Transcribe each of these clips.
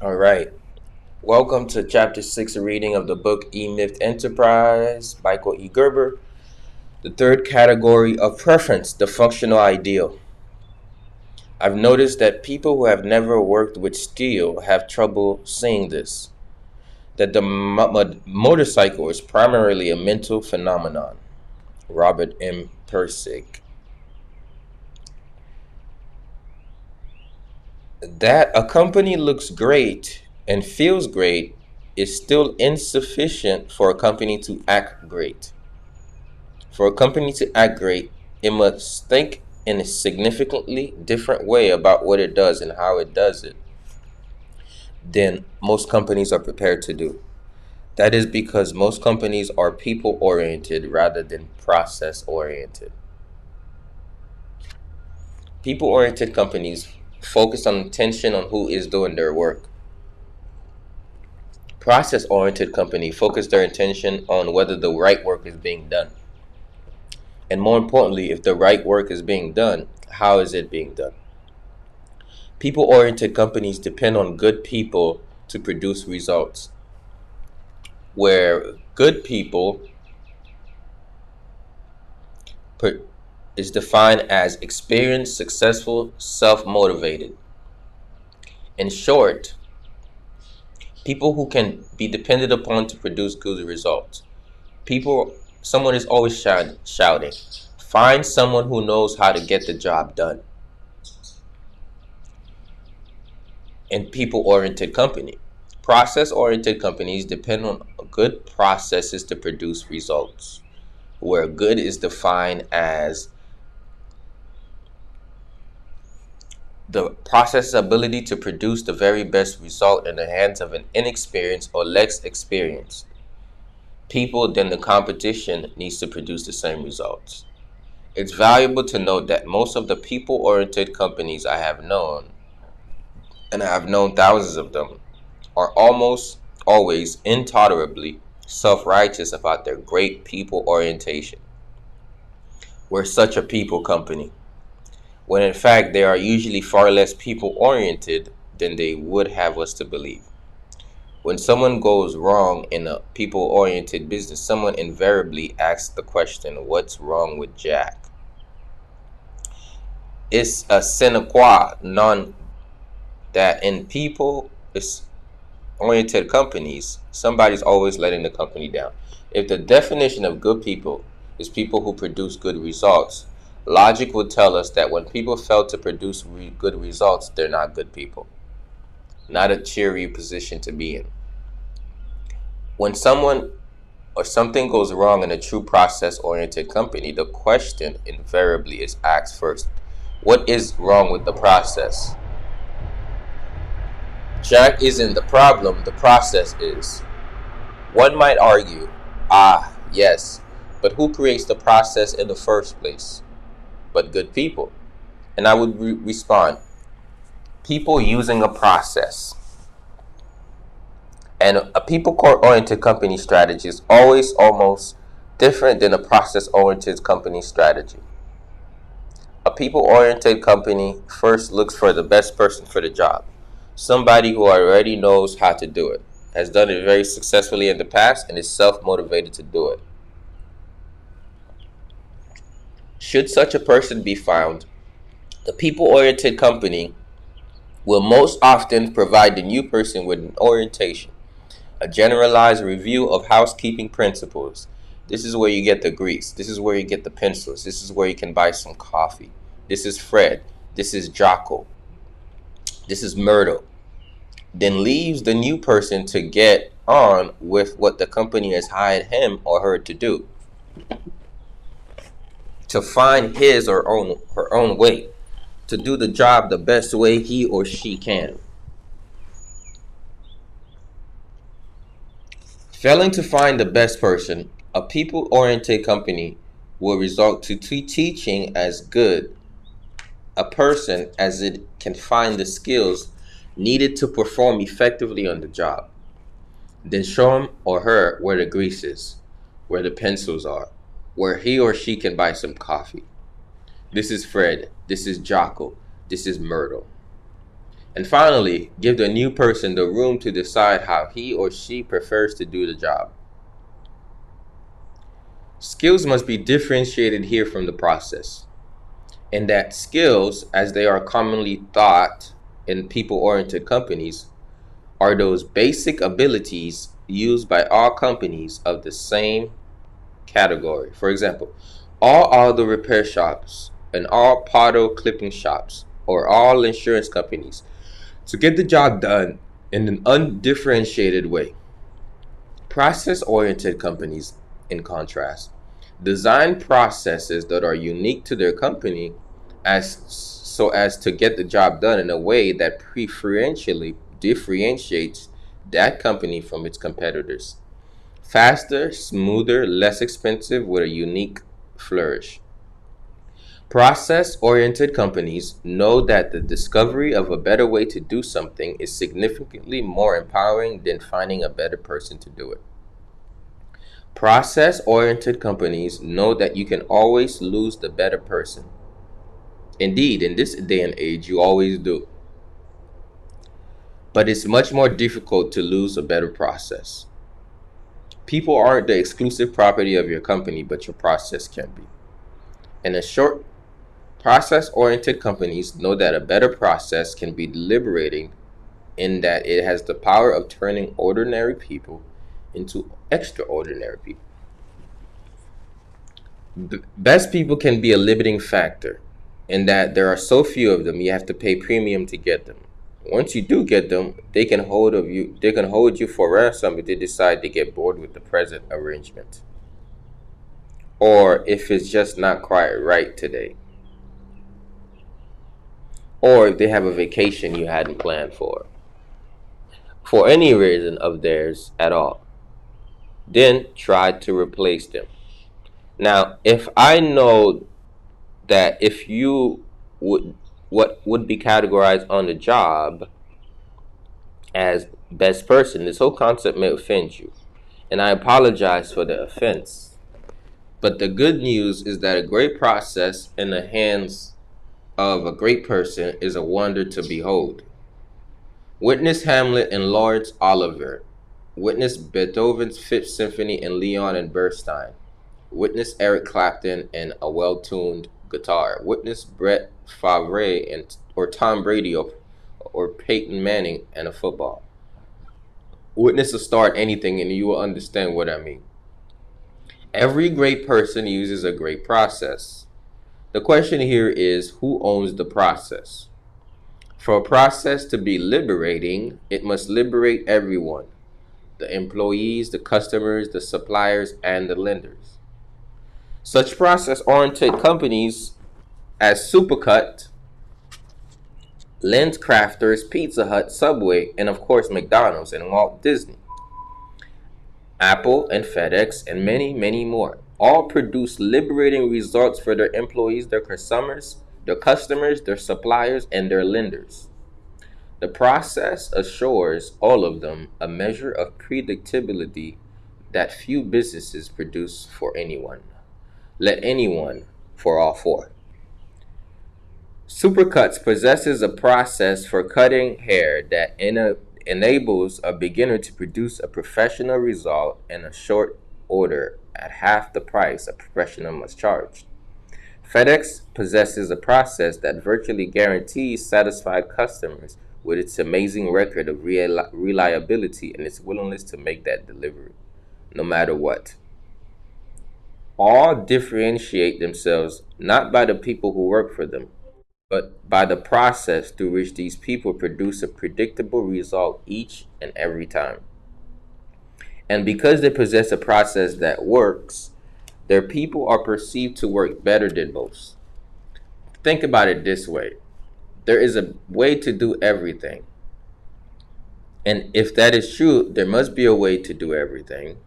All right. Welcome to Chapter 6, a reading of the book E-Myth Enterprise by Michael E. Gerber. The third category of preference, the functional ideal. I've noticed that people who have never worked with steel have trouble seeing this, that the motorcycle is primarily a mental phenomenon. Robert M. Pirsig. That a company looks great and feels great is still insufficient for a company to act great. For a company to act great, it must think in a significantly different way about what it does and how it does it than most companies are prepared to do. That is because most companies are people-oriented rather than process-oriented. People-oriented companies focus on attention on who is doing their work. Process-oriented companies focus their attention on whether the right work is being done. And more importantly, if the right work is being done, how is it being done? People-oriented companies depend on good people to produce results, where good people is defined as experienced, successful, self-motivated. In short, people who can be depended upon to produce good results. Someone is always shouting, find someone who knows how to get the job done. In people-oriented company. Process-oriented companies depend on good processes to produce results, where good is defined as the process's ability to produce the very best result in the hands of an inexperienced or less experienced people than the competition needs to produce the same results. It's valuable to note that most of the people-oriented companies I have known, and I have known thousands of them, are almost always intolerably self-righteous about their great people orientation. We're such a people company, when in fact they are usually far less people-oriented than they would have us to believe. When someone goes wrong in a people-oriented business, someone invariably asks the question, what's wrong with Jack? It's a sine qua non that in people-oriented companies, somebody's always letting the company down. If the definition of good people is people who produce good results, logic would tell us that when people fail to produce good results, they're not good people. Not a cheery position to be in. When someone or something goes wrong in a true process-oriented company, the question invariably is asked first. What is wrong with the process? Jack isn't the problem, the process is. One might argue, yes, but who creates the process in the first place? But good people. And I would respond, people using a process. And a people-oriented company strategy is always almost different than a process-oriented company strategy. A people-oriented company first looks for the best person for the job. Somebody who already knows how to do it, has done it very successfully in the past, and is self-motivated to do it. Should such a person be found, the people-oriented company will most often provide the new person with an orientation, a generalized review of housekeeping principles. This is where you get the grease. This is where you get the pencils. This is where you can buy some coffee. This is Fred. This is Jocko. This is Myrtle. Then leaves the new person to get on with what the company has hired him or her to do. To find his or her own way. To do the job the best way he or she can. Failing to find the best person, a people-oriented company will resort to teaching as good a person as it can find the skills needed to perform effectively on the job. Then show him or her where the grease is, where the pencils are, where he or she can buy some coffee. This is Fred. This is Jocko. This is Myrtle. And finally, give the new person the room to decide how he or she prefers to do the job. Skills must be differentiated here from the process, and that skills, as they are commonly thought in people-oriented companies, are those basic abilities used by all companies of the same category. For example, all auto repair shops and all auto clipping shops or all insurance companies to get the job done in an undifferentiated way. Process-oriented companies, in contrast, design processes that are unique to their company as to get the job done in a way that preferentially differentiates that company from its competitors. Faster, smoother, less expensive with a unique flourish. Process-oriented companies know that the discovery of a better way to do something is significantly more empowering than finding a better person to do it. Process-oriented companies know that you can always lose the better person. Indeed, in this day and age, you always do. But it's much more difficult to lose a better process. People aren't the exclusive property of your company, but your process can be. In a short, process-oriented companies know that a better process can be liberating in that it has the power of turning ordinary people into extraordinary people. Best people can be a limiting factor in that there are so few of them you have to pay premium to get them. Once you do get them, they can hold you for ransom if they decide to get bored with the present arrangement. Or if it's just not quite right today. Or if they have a vacation you hadn't planned for any reason of theirs at all. Then try to replace them. Now, if I know that if you would what would be categorized on the job as best person, this whole concept may offend you. And I apologize for the offense. But the good news is that a great process in the hands of a great person is a wonder to behold. Witness Hamlet and Lawrence Oliver. Witness Beethoven's Fifth Symphony and Leon and Bernstein. Witness Eric Clapton and a well-tuned guitar. Witness Brett Favre or Tom Brady or Peyton Manning and a football. Witness a star at anything and you will understand what I mean. Every great person uses a great process. The question here is, who owns the process? For a process to be liberating, it must liberate everyone. The employees, the customers, the suppliers, and the lenders. Such process-oriented companies as Supercut, Lens Crafters, Pizza Hut, Subway, and of course McDonald's and Walt Disney, Apple and FedEx, and many, many more, all produce liberating results for their employees, their customers, their suppliers, and their lenders. The process assures all of them a measure of predictability that few businesses produce for anyone. Let anyone for all four. Supercuts possesses a process for cutting hair that enables a beginner to produce a professional result in a short order at half the price a professional must charge. FedEx possesses a process that virtually guarantees satisfied customers with its amazing record of reliability and its willingness to make that delivery, no matter what. All differentiate themselves not by the people who work for them, but by the process through which these people produce a predictable result each and every time. And because they possess a process that works, their people are perceived to work better than most. Think about it this way. There is a way to do everything. And if that is true, there must be a way to do everything.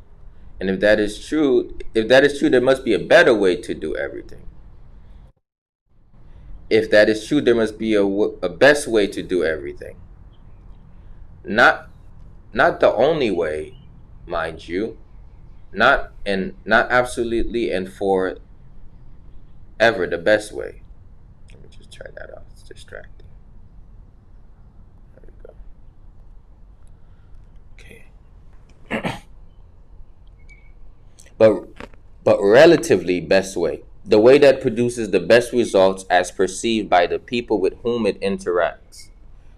And if that is true, there must be a better way to do everything. If that is true, there must be a best way to do everything. Not the only way, mind you. Not absolutely and for ever the best way. Let me just turn that off. It's distracting. but relatively best way. The way that produces the best results as perceived by the people with whom it interacts.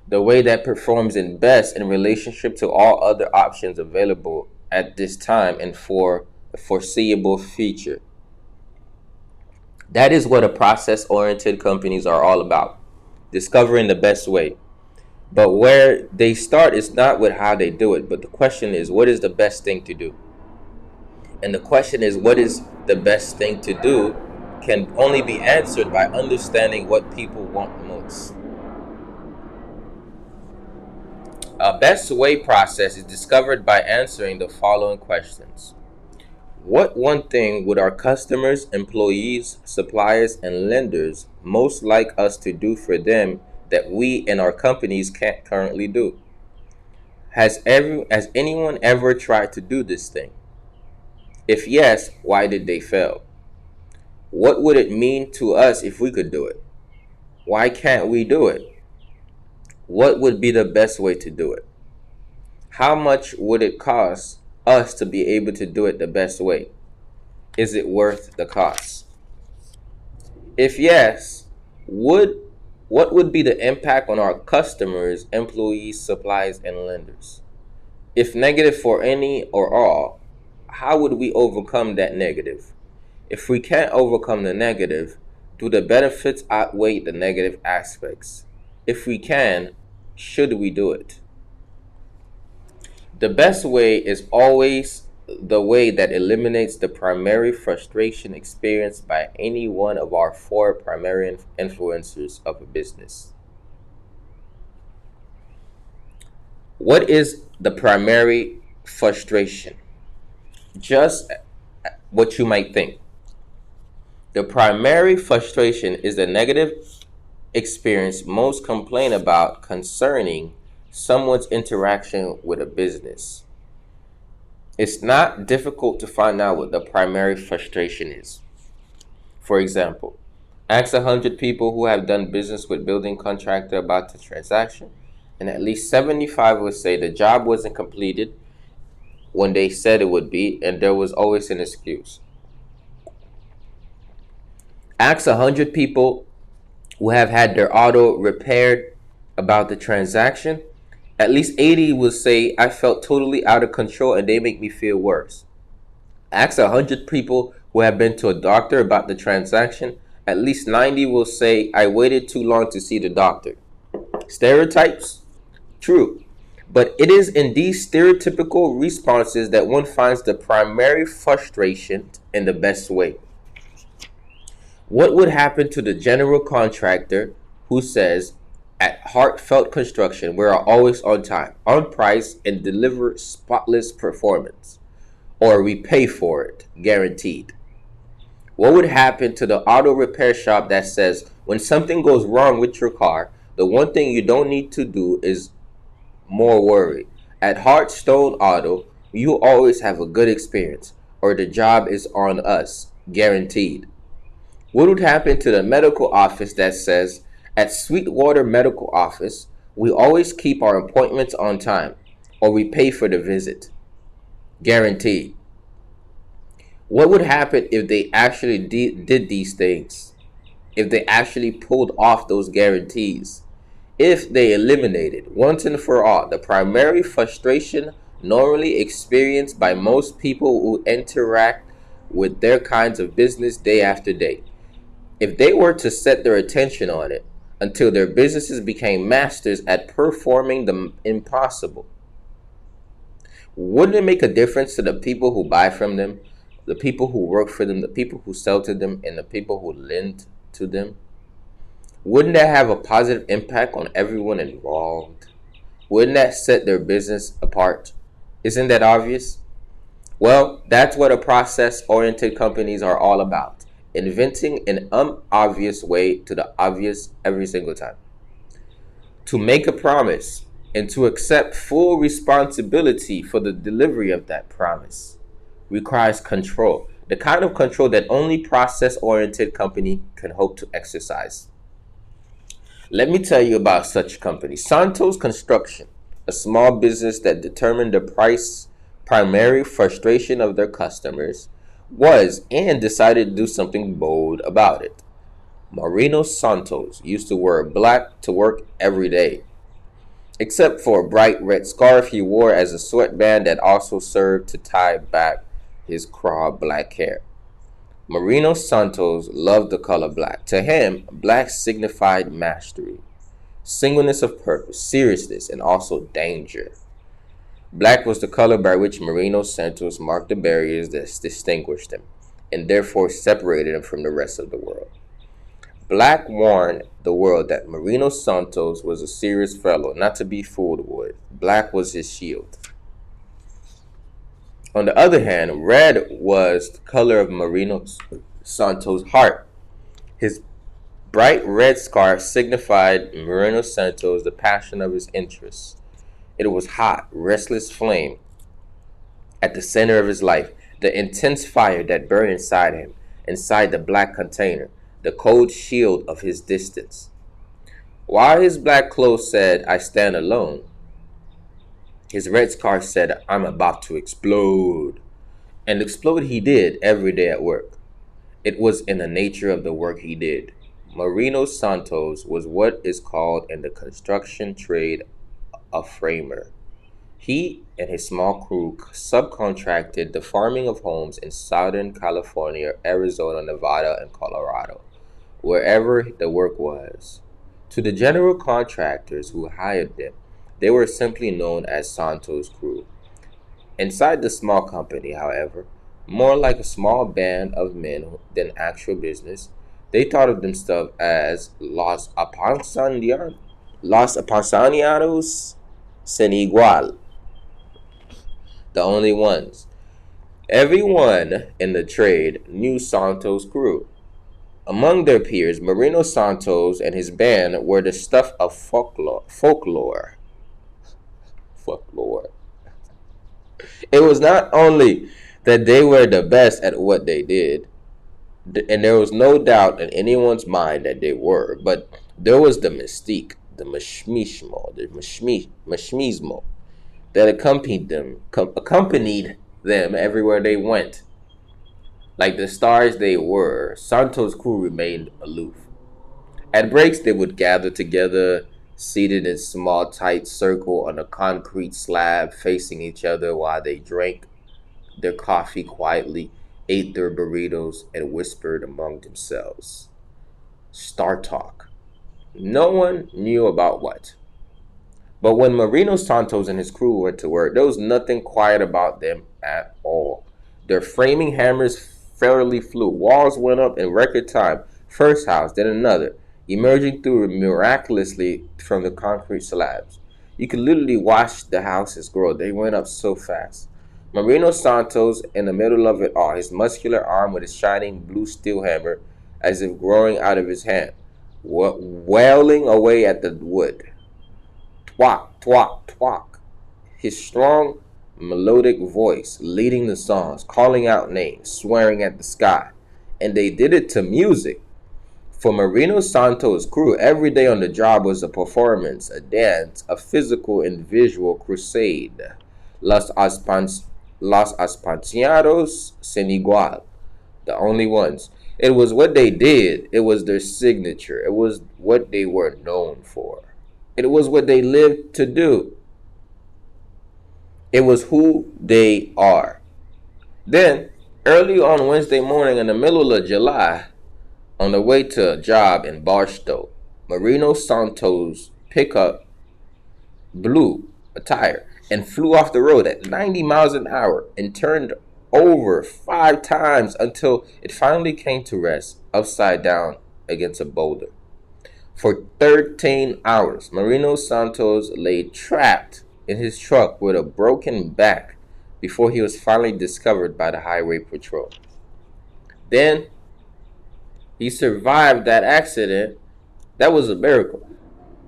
The way that performs in best in relationship to all other options available at this time and for a foreseeable future. That is what a process-oriented companies are all about. Discovering the best way. But where they start is not with how they do it, but the question is, what is the best thing to do? And the question is, what is the best thing to do can only be answered by understanding what people want most. A best way process is discovered by answering the following questions. What one thing would our customers, employees, suppliers, and lenders most like us to do for them that we and our companies can't currently do? Has anyone ever tried to do this thing? If yes, why did they fail? What would it mean to us if we could do it? Why can't we do it? What would be the best way to do it? How much would it cost us to be able to do it the best way? Is it worth the cost? If yes, what would be the impact on our customers, employees, suppliers, and lenders? If negative for any or all, how would we overcome that negative? If we can't overcome the negative, do the benefits outweigh the negative aspects? If we can, should we do it? The best way is always the way that eliminates the primary frustration experienced by any one of our four primary influencers of a business. What is the primary frustration? Just what you might think. The primary frustration is the negative experience most complain about concerning someone's interaction with a business. It's not difficult to find out what the primary frustration is. For example, ask 100 people who have done business with building contractor about the transaction, and at least 75 would say the job wasn't completed when they said it would be, and there was always an excuse. Ask 100 people who have had their auto repaired about the transaction. At least 80 will say, I felt totally out of control and they make me feel worse. Ask 100 people who have been to a doctor about the transaction. At least 90 will say, I waited too long to see the doctor. Stereotypes? True. But it is in these stereotypical responses that one finds the primary frustration in the best way. What would happen to the general contractor who says, at Heartfelt Construction, we are always on time, on price, and deliver spotless performance, or we pay for it, guaranteed? What would happen to the auto repair shop that says, when something goes wrong with your car, the one thing you don't need to do is more worry? At Heartstone Auto, you always have a good experience, or the job is on us, guaranteed? What would happen to the medical office that says, at Sweetwater Medical Office, we always keep our appointments on time, or we pay for the visit, guaranteed? What would happen if they actually did these things? If they actually pulled off those guarantees? If they eliminated, once and for all, the primary frustration normally experienced by most people who interact with their kinds of business day after day? If they were to set their attention on it until their businesses became masters at performing the impossible, wouldn't it make a difference to the people who buy from them, the people who work for them, the people who sell to them, and the people who lend to them? Wouldn't that have a positive impact on everyone involved? Wouldn't that set their business apart? Isn't that obvious? Well, that's what a process-oriented companies are all about. Inventing an unobvious way to the obvious every single time. To make a promise and to accept full responsibility for the delivery of that promise requires control, the kind of control that only process-oriented company can hope to exercise. Let me tell you about such company. Santos Construction, a small business that determined the primary frustration of their customers, was and decided to do something bold about it. Marino Santos used to wear black to work every day, except for a bright red scarf he wore as a sweatband that also served to tie back his crowd black hair. Marino Santos loved the color black. To him, black signified mastery, singleness of purpose, seriousness, and also danger. Black was the color by which Marino Santos marked the barriers that distinguished him, and therefore separated him from the rest of the world. Black warned the world that Marino Santos was a serious fellow, not to be fooled with. Black was his shield. On the other hand, red was the color of Marino Santos' heart. His bright red scarf signified Marino Santos the passion of his interests. It was hot, restless flame at the center of his life, the intense fire that burned inside him, inside the black container, the cold shield of his distance. While his black clothes said, "I stand alone," his red scarf said, "I'm about to explode." And explode he did every day at work. It was in the nature of the work he did. Marino Santos was what is called in the construction trade a framer. He and his small crew subcontracted the farming of homes in Southern California, Arizona, Nevada, and Colorado, wherever the work was. To the general contractors who hired them, they were simply known as Santos Crew. Inside the small company, however, more like a small band of men than actual business, they thought of themselves as Los Apasionados Sin Igual, the only ones. Everyone in the trade knew Santos Crew. Among their peers, Marino Santos and his band were the stuff of folklore. It was not only that they were the best at what they did, and there was no doubt in anyone's mind that they were, but there was the mystique, the mashmismo that accompanied them everywhere they went. Like the stars they were, Santos' crew remained aloof. At breaks, they would gather together, seated in a small, tight circle on a concrete slab, facing each other while they drank their coffee quietly, ate their burritos, and whispered among themselves. Star talk. No one knew about what. But when Marino Santos and his crew went to work, there was nothing quiet about them at all. Their framing hammers fairly flew. Walls went up in record time. First house, then another, emerging through miraculously from the concrete slabs. You could literally watch the houses grow. They went up so fast. Marino Santos in the middle of it all, his muscular arm with his shining blue steel hammer as if growing out of his hand, wailing away at the wood. Twak, twak, twak. His strong, melodic voice leading the songs, calling out names, swearing at the sky. And they did it to music. For Marino Santos' crew, every day on the job was a performance, a dance, a physical and visual crusade. Los Apasionados Sin Igual, the only ones. It was what they did. It was their signature. It was what they were known for. It was what they lived to do. It was who they are. Then, early on Wednesday morning in the middle of July, on the way to a job in Barstow, Marino Santos' pickup blew a tire and flew off the road at 90 miles an hour and turned over 5 times until it finally came to rest upside down against a boulder. For 13 hours, Marino Santos lay trapped in his truck with a broken back before he was finally discovered by the highway patrol. Then he survived that accident. That was a miracle.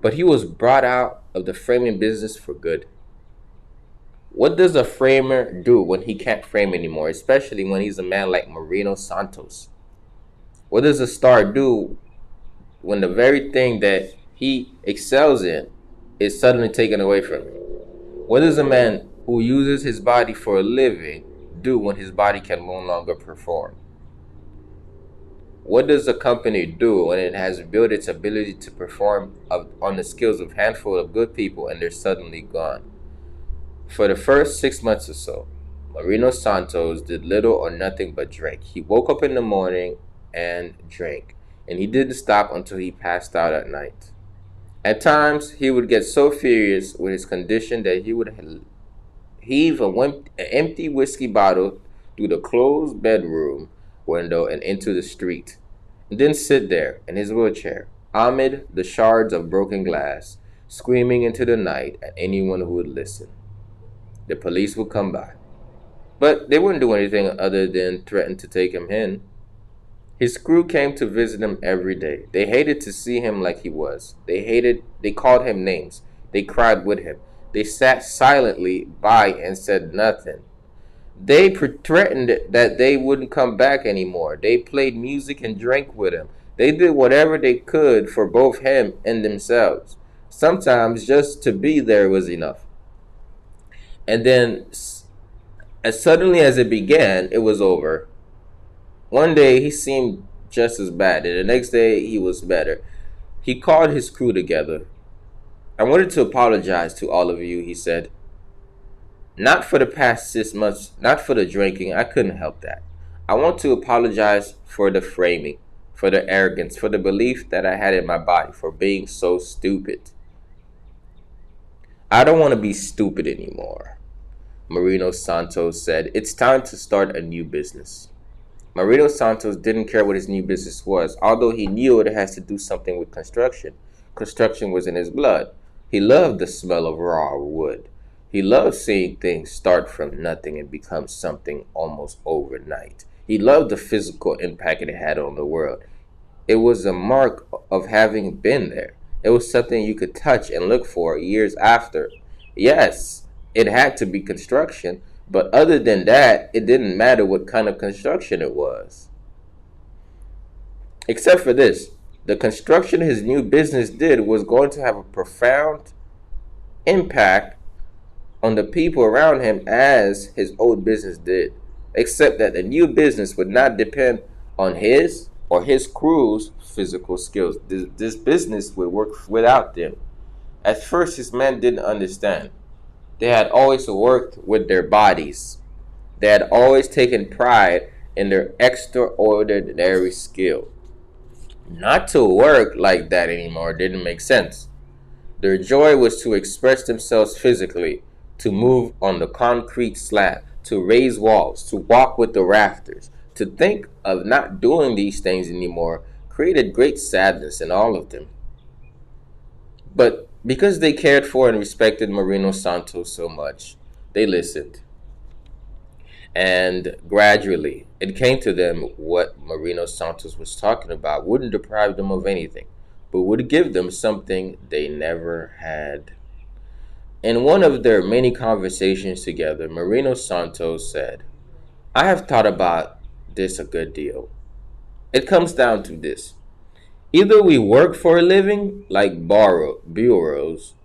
But he was brought out of the framing business for good. What does a framer do when he can't frame anymore, especially when he's a man like Marino Santos? What does a star do when the very thing that he excels in is suddenly taken away from him? What does a man who uses his body for a living do when his body can no longer perform? What does a company do when it has built its ability to perform on the skills of a handful of good people and they're suddenly gone? For the first 6 months or so, Marino Santos did little or nothing but drink. He woke up in the morning and drank, and he didn't stop until he passed out at night. At times, he would get so furious with his condition that he would heave an empty whiskey bottle through the closed bedroom window and into the street, and then sit there in his wheelchair, amid the shards of broken glass, screaming into the night at anyone who would listen. The police would come by, but they wouldn't do anything other than threaten to take him in. His crew came to visit him every day. They hated to see him like he was. They called him names. They cried with him. They sat silently by and said nothing. They threatened that they wouldn't come back anymore. They played music and drank with him. They did whatever they could for both him and themselves. Sometimes just to be there was enough. And then, as suddenly as it began, it was over. One day he seemed just as bad, and the next day he was better. He called his crew together. I wanted to apologize to all of you, he said. Not for the past 6 months, not for the drinking, I couldn't help that. I want to apologize for the framing, for the arrogance, for the belief that I had in my body, for being so stupid. I don't want to be stupid anymore, Marino Santos said. It's time to start a new business. Marino Santos didn't care what his new business was, although he knew it has to do something with construction. Construction was in his blood. He loved the smell of raw wood. He loved seeing things start from nothing and become something almost overnight. He loved the physical impact it had on the world. It was a mark of having been there. It was something you could touch and look for years after. Yes, it had to be construction, but other than that, it didn't matter what kind of construction it was. Except for this, the construction his new business did was going to have a profound impact on the people around him as his old business did. Except that the new business would not depend on his or his crew's physical skills. This business would work without them. At first, his men didn't understand. They had always worked with their bodies. They had always taken pride in their extraordinary skill. Not to work like that anymore didn't make sense. Their joy was to express themselves physically, to move on the concrete slab, to raise walls, to walk with the rafters. To think of not doing these things anymore created great sadness in all of them. But because they cared for and respected Marino Santos so much, they listened. And gradually, it came to them what Marino Santos was talking about wouldn't deprive them of anything, but would give them something they never had. In one of their many conversations together, Marino Santos said, I have thought about this a good deal. It comes down to this. Either we work for a living, like bureaus,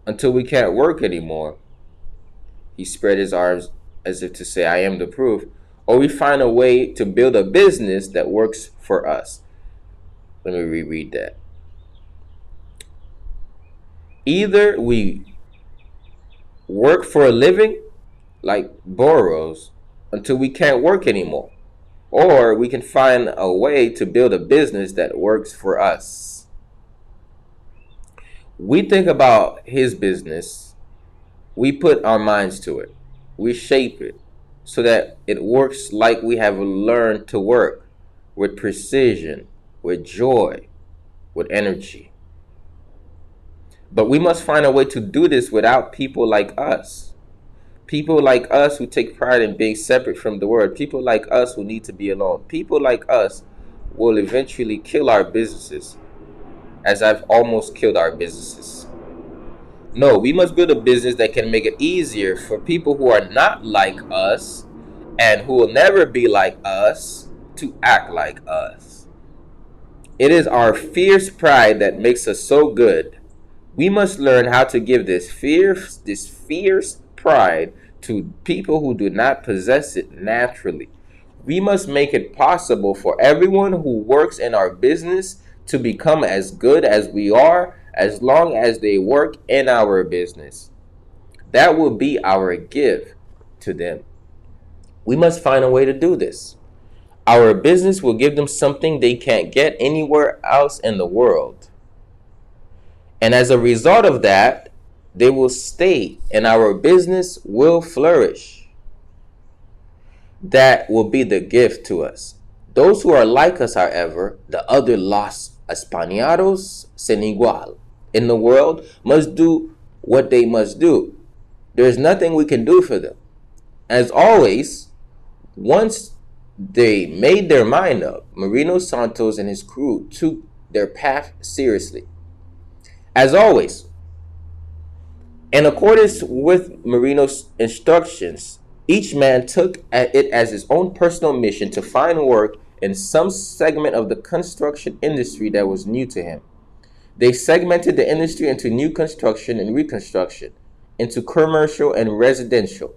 until we can't work anymore. He spread his arms as if to say, I am the proof. Or we find a way to build a business that works for us. Let me reread that. Either we work for a living, like bureaus, until we can't work anymore. Or we can find a way to build a business that works for us. We think about his business. We put our minds to it. We shape it so that it works like we have learned to work, with precision, with joy, with energy. But we must find a way to do this without people like us. People like us who take pride in being separate from the world. People like us who need to be alone. People like us will eventually kill our businesses, as I've almost killed our businesses. No, we must build a business that can make it easier for people who are not like us and who will never be like us to act like us. It is our fierce pride that makes us so good. We must learn how to give this fierce pride to people who do not possess it naturally. We must make it possible for everyone who works in our business to become as good as we are as long as they work in our business. That will be our gift to them. We must find a way to do this. Our business will give them something they can't get anywhere else in the world. And as a result of that, they will stay and our business will flourish. That will be the gift to us. Those who are like us, however, the other los españados sin igual in the world, must do what they must do. There is nothing we can do for them. As always, once they made their mind up, Marino Santos and his crew took their path seriously. As always, in accordance with Marino's instructions, each man took it as his own personal mission to find work in some segment of the construction industry that was new to him. They segmented the industry into new construction and reconstruction, into commercial and residential.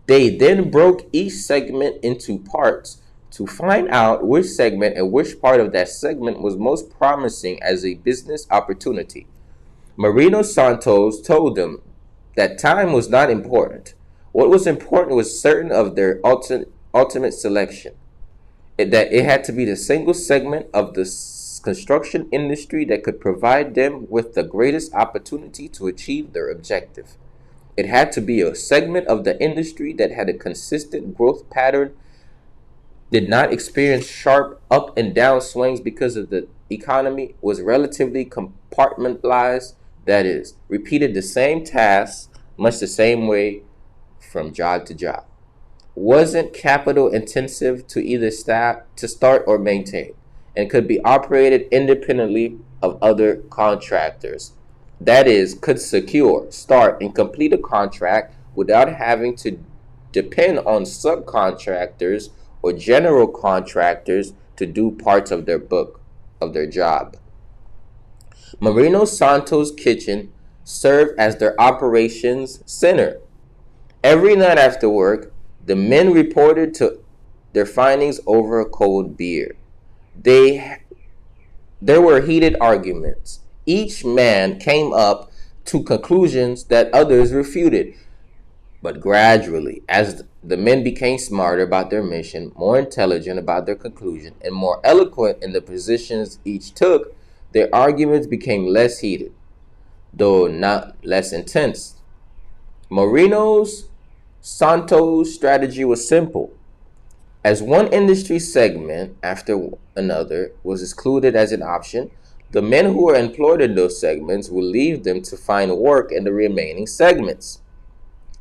They then broke each segment into parts to find out which segment and which part of that segment was most promising as a business opportunity. Marino Santos told them that time was not important. What was important was certain of their ultimate selection. That it had to be the single segment of the construction industry that could provide them with the greatest opportunity to achieve their objective. It had to be a segment of the industry that had a consistent growth pattern, did not experience sharp up and down swings because of the economy, was relatively compartmentalized, that is, repeated the same tasks much the same way from job to job, wasn't capital intensive to either start or maintain, and could be operated independently of other contractors. That is, could secure, start, and complete a contract without having to depend on subcontractors or general contractors to do parts of their job. Marino Santos' kitchen served as their operations center. Every night after work, the men reported to their findings over a cold beer. There were heated arguments. Each man came up to conclusions that others refuted. But gradually, as the men became smarter about their mission, more intelligent about their conclusion, and more eloquent in the positions each took, their arguments became less heated, though not less intense. Marino's Santos' strategy was simple. As one industry segment after another was excluded as an option, the men who were employed in those segments would leave them to find work in the remaining segments,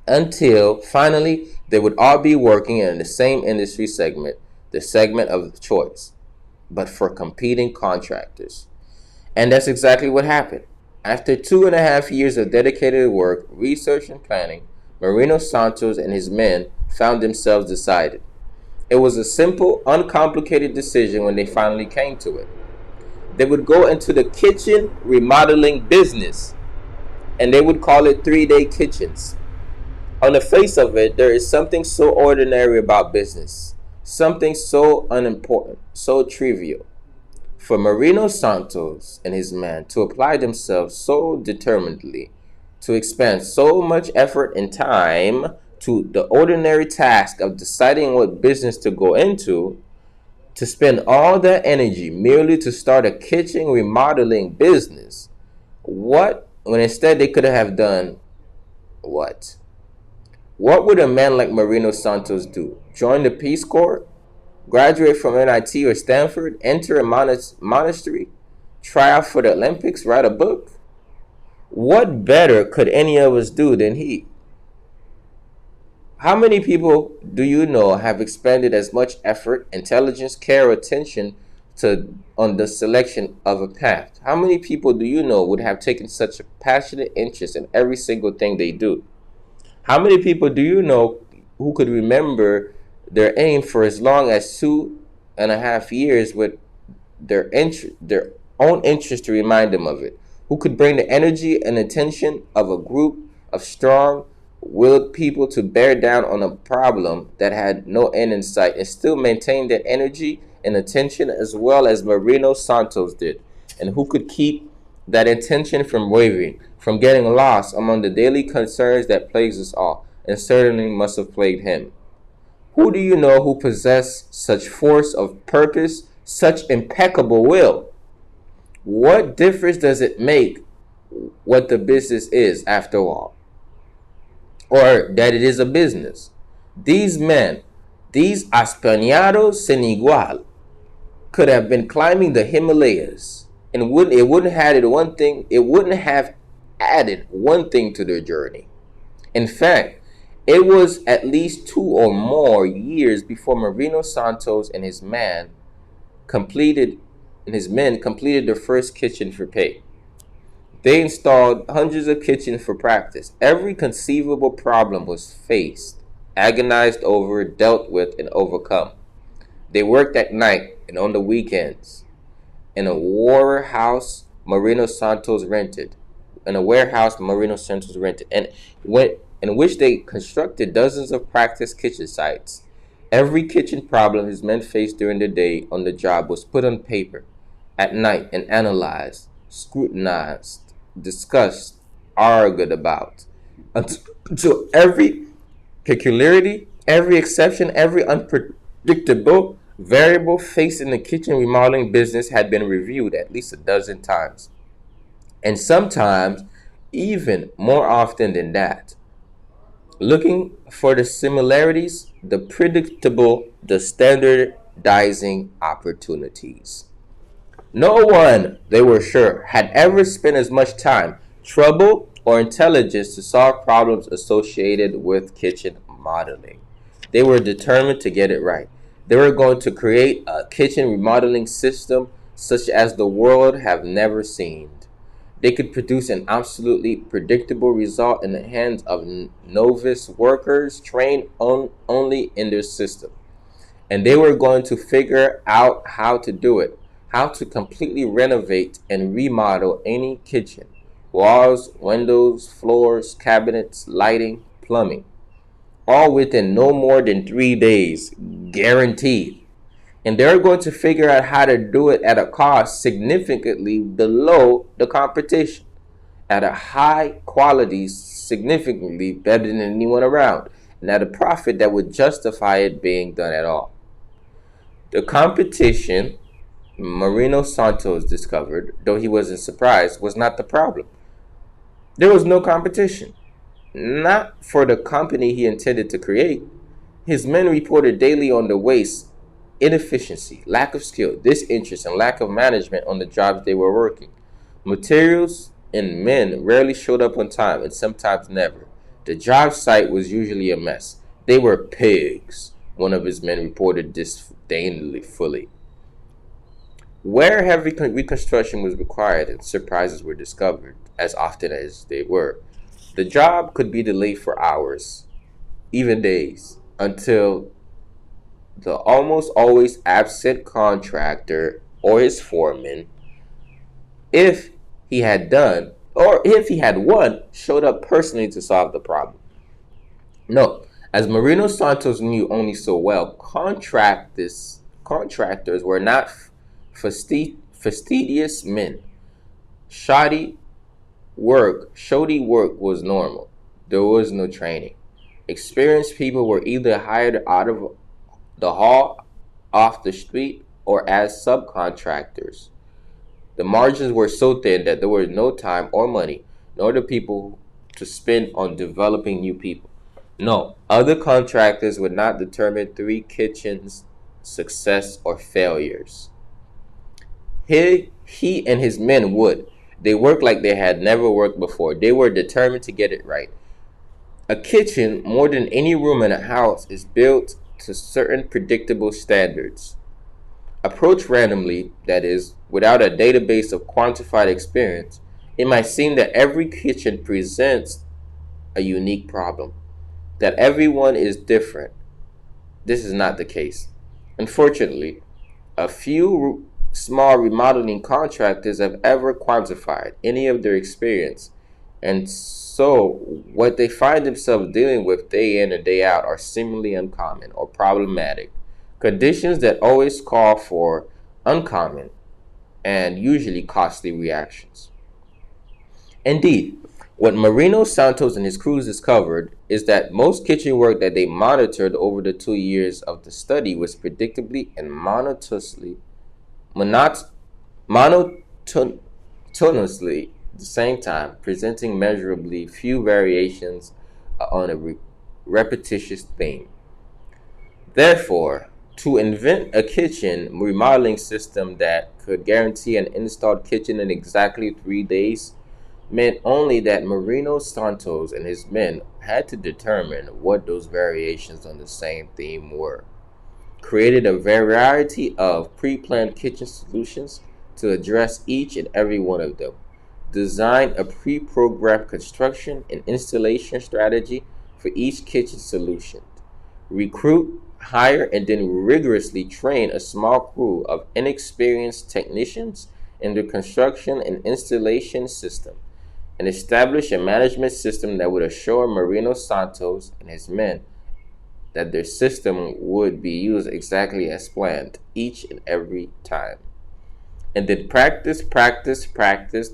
until finally they would all be working in the same industry segment, the segment of choice, but for competing contractors. And that's exactly what happened. After 2.5 years of dedicated work, research, and planning, Marino Santos and his men found themselves decided. It was a simple, uncomplicated decision when they finally came to it. They would go into the kitchen remodeling business, and they would call it 3-day kitchens. On the face of it, there is something so ordinary about business, something so unimportant, so trivial. For Marino Santos and his men to apply themselves so determinedly, to expend so much effort and time to the ordinary task of deciding what business to go into, to spend all that energy merely to start a kitchen remodeling business, what, when instead they could have done what? What would a man like Marino Santos do? Join the Peace Corps? Graduate from MIT or Stanford? Enter a monastery? Try out for the Olympics? Write a book? What better could any of us do than he? How many people do you know have expended as much effort, intelligence, care, or attention on the selection of a path? How many people do you know would have taken such a passionate interest in every single thing they do? How many people do you know who could remember their aim for as long as 2.5 years with their own interest to remind them of it? Who could bring the energy and attention of a group of strong, willed people to bear down on a problem that had no end in sight and still maintain their energy and attention as well as Marino Santos did, and who could keep that intention from wavering, from getting lost among the daily concerns that plagues us all, and certainly must have plagued him. Who do you know who possessed such force of purpose, such impeccable will? What difference does it make what the business is, after all, or that it is a business? These men, these Españados sin igual, could have been climbing the Himalayas, and it wouldn't have added one thing to their journey. In fact, it was at least 2 or more years before Marino Santos and his men completed their first kitchen for pay. They installed hundreds of kitchens for practice. Every conceivable problem was faced, agonized over, dealt with, and overcome. They worked at night and on the weekends in a warehouse Marino Santos rented, and in which they constructed dozens of practice kitchen sites. Every kitchen problem his men faced during the day on the job was put on paper at night and analyzed, scrutinized, discussed, argued about, until every peculiarity, every exception, every unpredictable variable facing the kitchen remodeling business had been reviewed at least a dozen times, and sometimes even more often than that, looking for the similarities, the predictable, the standardizing opportunities. No one, they were sure, had ever spent as much time, trouble, or intelligence to solve problems associated with kitchen modeling. They were determined to get it right. They were going to create a kitchen remodeling system such as the world have never seen. They could produce an absolutely predictable result in the hands of novice workers trained only in their system. And they were going to figure out how to do it, how to completely renovate and remodel any kitchen: walls, windows, floors, cabinets, lighting, plumbing, all within no more than 3 days, guaranteed. And they're going to figure out how to do it at a cost significantly below the competition, at a high quality significantly better than anyone around, and at a profit that would justify it being done at all. The competition, Marino Santos discovered, though he wasn't surprised, was not the problem. There was no competition, not for the company he intended to create. His men reported daily on the waste, inefficiency, lack of skill, disinterest, and lack of management on the jobs they were working. Materials and men rarely showed up on time, and sometimes never. The job site was usually a mess. They were pigs, one of his men reported disdainfully. Where heavy reconstruction was required and surprises were discovered, as often as they were, the job could be delayed for hours, even days, until the almost always absent contractor or his foreman, if he had won, showed up personally to solve the problem. No, as Marino Santos knew only so well, contractors were not fastidious men. Shoddy work was normal. There was no training. Experienced people were either hired out of the hall, off the street, or as subcontractors. The margins were so thin that there was no time or money, nor the people to spend on developing new people. No, other contractors would not determine 3 kitchens' success or failures. He and his men would. They worked like they had never worked before. They were determined to get it right. A kitchen, more than any room in a house, is built to certain predictable standards. Approached randomly, that is, without a database of quantified experience, it might seem that every kitchen presents a unique problem, that everyone is different. This is not the case. Unfortunately, a few small remodeling contractors have ever quantified any of their experience And so, what they find themselves dealing with day in and day out are seemingly uncommon or problematic conditions that always call for uncommon and usually costly reactions. Indeed, what Marino Santos and his crews discovered is that most kitchen work that they monitored over the 2 years of the study was predictably and monot- monotonously at the same time, presenting measurably few variations on a repetitious theme. Therefore, to invent a kitchen remodeling system that could guarantee an installed kitchen in exactly 3 days meant only that Marino Santos and his men had to determine what those variations on the same theme were, created a variety of pre-planned kitchen solutions to address each and every one of them, designed a pre-programmed construction and installation strategy for each kitchen solution, recruit, hire, and then rigorously train a small crew of inexperienced technicians in the construction and installation system, and establish a management system that would assure Marino Santos and his men that their system would be used exactly as planned each and every time. And then practice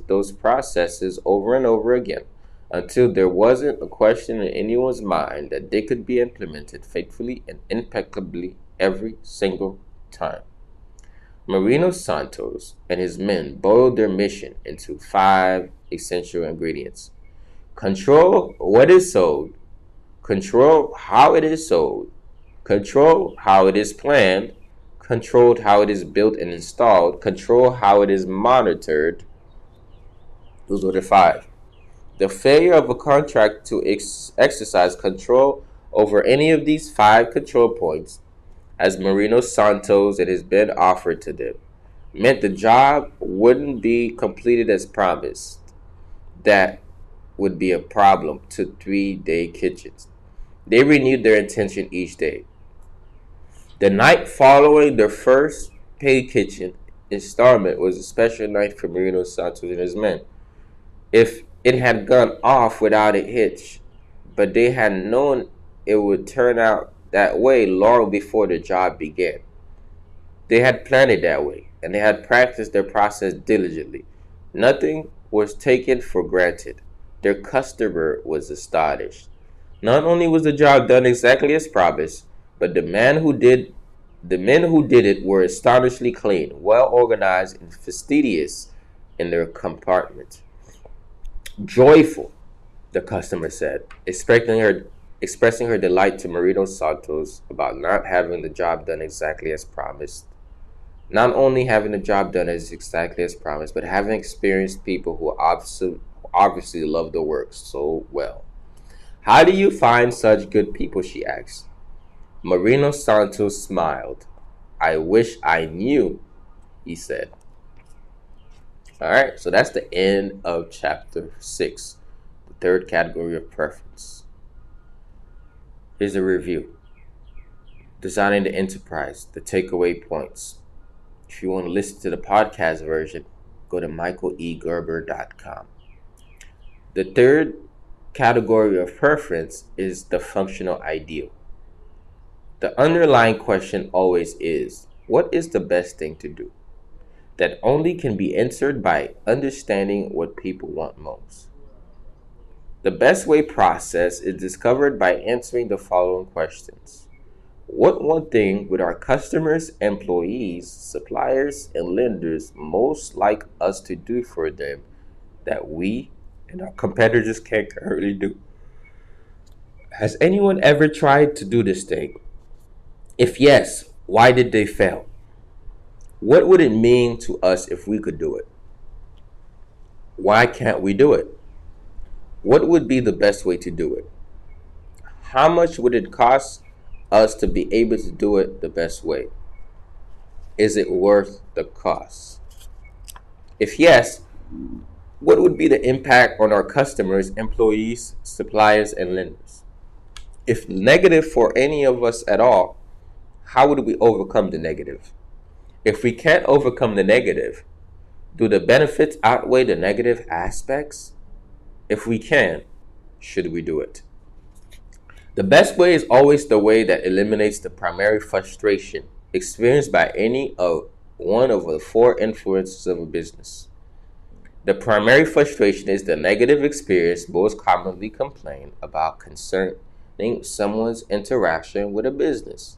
those processes over and over again until there wasn't a question in anyone's mind that they could be implemented faithfully and impeccably every single time. Marino Santos and his men boiled their mission into 5 essential ingredients: control what is sold, control how it is sold, control how it is planned, control how it is built and installed, control how it is monitored. Those were the 5. The failure of a contract to exercise control over any of these 5 control points, as Marino Santos and his men offered to them, meant the job wouldn't be completed as promised. That would be a problem to 3-day kitchens. They renewed their intention each day. The night following their first paid kitchen installment was a special night for Marino Santos and his men. If it had gone off without a hitch, but they had known it would turn out that way long before the job began. They had planned it that way, and they had practiced their process diligently. Nothing was taken for granted. Their customer was astonished. Not only was the job done exactly as promised, but the men who did it were astonishingly clean, well organized, and fastidious in their compartment. Joyful, the customer said, expressing her delight to Marino Santos about not having the job done exactly as promised. Not only having the job done as exactly as promised, but having experienced people who obviously love the work so well. How do you find such good people? She asked. Marino Santos smiled. I wish I knew, he said. All right, so that's the end of chapter 6, the third category of preference. Here's a review. Designing the enterprise, the takeaway points. If you want to listen to the podcast version, go to michaelegerber.com. The third category of preference is the functional ideal. The underlying question always is, what is the best thing to do? That only can be answered by understanding what people want most. The best way process is discovered by answering the following questions. What one thing would our customers, employees, suppliers, and lenders most like us to do for them that we and our competitors can't currently do? Has anyone ever tried to do this thing? If yes, why did they fail? What would it mean to us if we could do it? Why can't we do it? What would be the best way to do it? How much would it cost us to be able to do it the best way? Is it worth the cost? If yes, what would be the impact on our customers, employees, suppliers, and lenders? If negative for any of us at all, how would we overcome the negative? If we can't overcome the negative, do the benefits outweigh the negative aspects? If we can, should we do it? The best way is always the way that eliminates the primary frustration experienced by any of one of the four influences of a business. The primary frustration is the negative experience most commonly complained about concerning someone's interaction with a business.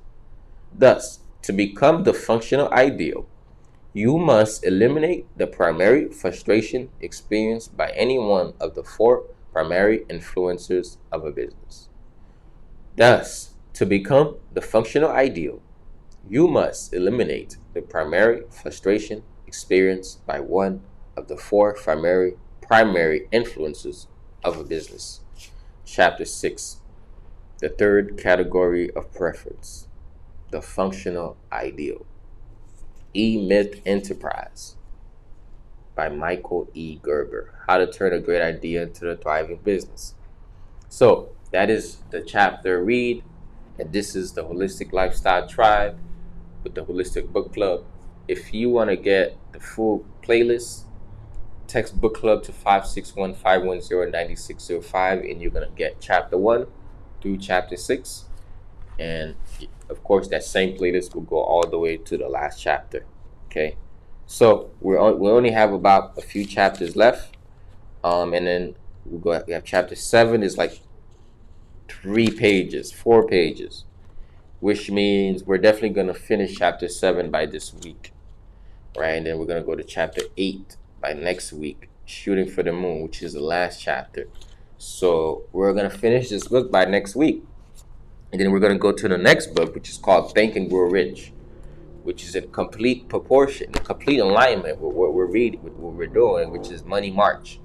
Thus, to become the functional ideal, you must eliminate the primary frustration experienced by any one of the four primary influencers of a business. Thus, to become the functional ideal, you must eliminate the primary frustration experienced by one of the four primary influences of a business. Chapter 6, the third category of preference, the functional ideal. E-Myth Enterprise by Michael E. Gerber. How to turn a great idea into a thriving business. So that is the chapter read, and this is the Holistic Lifestyle Tribe with the Holistic Book Club. If you want to get the full playlist, text book club to 561-510-9605, and you're going to get chapter 1 through chapter 6. And of course, that same playlist will go all the way to the last chapter. Okay, so we only have about a few chapters left, and then we have chapter 7 is like 4 pages, which means we're definitely gonna finish chapter 7 by this week, right? And then we're gonna go to chapter 8 by next week, Shooting for the Moon, which is the last chapter. So we're gonna finish this book by next week. And then we're going to go to the next book, which is called Think and Grow Rich, which is in complete proportion, complete alignment with what we're reading, with what we're doing, which is Money March.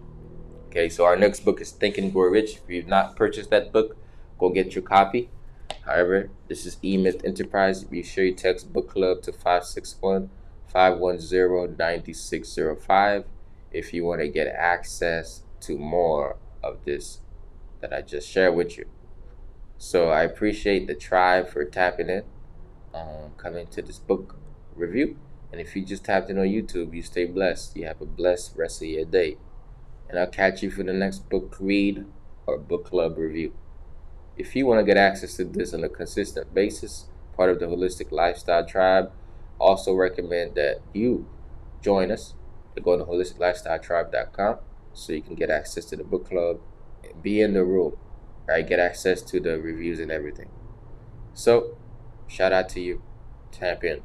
Okay, so our next book is Think and Grow Rich. If you've not purchased that book, go get your copy. However, this is E-Myth Enterprise. Be sure you text Book Club to 561-510-9605 if you want to get access to more of this that I just shared with you. So I appreciate the tribe for tapping in, coming to this book review. And if you just tapped in on YouTube, you stay blessed. You have a blessed rest of your day. And I'll catch you for the next book read or book club review. If you want to get access to this on a consistent basis, part of the Holistic Lifestyle Tribe, also recommend that you join us. Go to holisticlifestyletribe.com so you can get access to the book club and be in the room. Right, get access to the reviews and everything. So, shout out to you. Tap in.